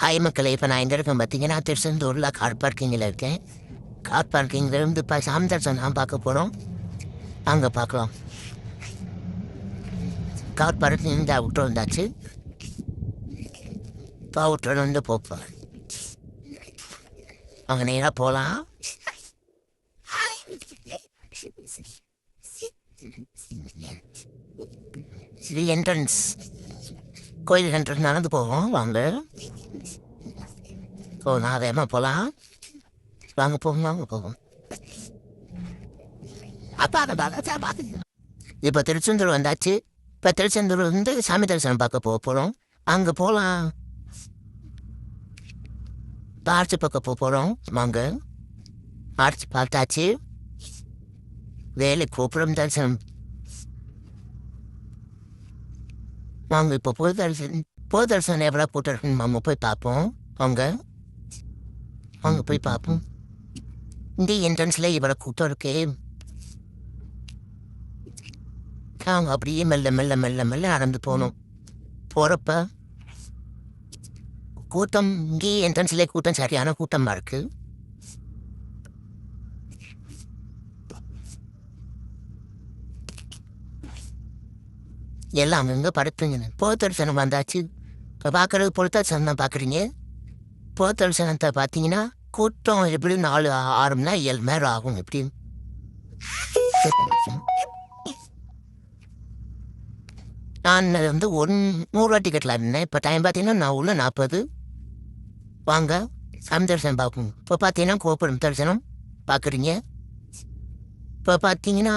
Hi மக்களே, இப்போ நான் எங்கே இருக்கேன் பார்த்தீங்கன்னா, திருச்செந்தூரில் கார் பார்க்கிங்கில் இருக்கேன். கார் பார்க்கிங்லேருந்து இப்போ சாமி தரிசனம் பார்க்க போகிறோம். அங்கே பார்க்கலாம். கார் பார்க்கிங் இந்த அவுட்டர் வந்தாச்சு. இப்போ அவுட்டர் வந்து போப்பேன். அங்கே நேராக போகலாம். இது என்ட்ரன்ஸ், கோயில் என்ட்ரன்ஸ் நடந்து போவோம். வாங்க. நான் வேகமாக போகலாம். வாங்க போவோம். இப்போ திருச்செந்தூர் வந்தாச்சு. இப்போ திருச்செந்தூர் வந்து சாமி தரிசனம் பார்க்க போகிறோம். அங்கே போகலாம். ஆர்ச்சி பார்க்க போகிறோம். வாங்க. ஆர்ச்சி பார்த்தாச்சு. வேலை கோபுரம் தரிசனம். வாங்க இப்போ பொது தரிசனம் எவ்வளோ போட்டுருக்குன்னு நம்ம போய் பார்ப்போம். அங்கே போய் பார்ப்போம். இந்த என்ட்ரன்ஸில் இவ்வளோ கூட்டம் இருக்கு. அவங்க அப்படியே மெல்ல மெல்ல மெல்ல மெல்ல நடந்து போகணும். போகிறப்ப கூட்டம், இங்கே என்ட்ரன்ஸ்லேயே கூட்டம் சரியான கூட்டமாக இருக்குது. எல்லாம் அங்கங்கே படுத்துங்க. பொது தரிசனம் வந்தாச்சு. இப்போ பார்க்குறது பொது தரிசனம் தான் பார்க்குறீங்க. பொது தரிசனத்தை பார்த்தீங்கன்னா கூட்டம் எப்படி 4-6 மணி நேரம் 7 மணி நேரம் ஆகும். எப்படி நான் வந்து 100 டிக்கெட்டில் இருந்தேன். இப்போ டைம் பார்த்தீங்கன்னா நான் உள்ள 40. வாங்க சாமி தரிசனம் பார்ப்போம். இப்போ பார்த்தீங்கன்னா கோபுரம் தரிசனம் பார்க்குறீங்க. இப்போ பார்த்தீங்கன்னா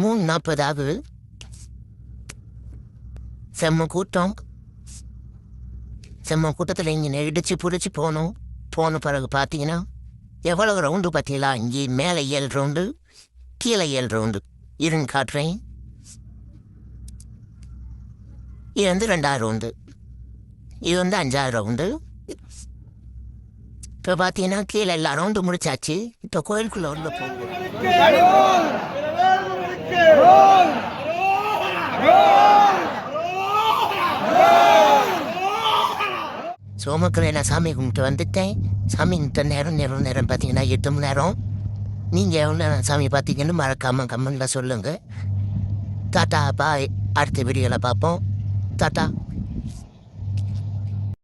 3:40 ஆகுது. செம்ம கூட்டத்தில் இங்கே இடிச்சு பிடிச்சி போன பிறகு பார்த்தீங்கன்னா எவ்வளோ ரவுண்டு பார்த்தீங்களா? இங்கே மேலே 7 ரவுண்டு, கீழே 7 ரவுண்டு. இருன்னு காட்டுறேன். இது வந்து 2,000 ரவுண்டு, இது வந்து 5,000 ரவுண்டு. இப்போ பார்த்தீங்கன்னா கீழே எல்லா ரவுண்டு முடிச்சாச்சு. இப்போ கோயிலுக்குள்ளே உள்ள போகும். சோமக்கரை நான் சாமி கும்பிட்டு வந்துட்டேன். சாமி கும்பிட்ட நேரம் பார்த்தீங்கன்னா 8 மணி நேரம். நீங்கள் எவ்வளோ சாமி பார்த்தீங்கன்னு மறக்காமல் கமெண்டில் சொல்லுங்கள். டாட்டா பாய். அடுத்த வீடியோவில் பார்ப்போம். டாட்டா.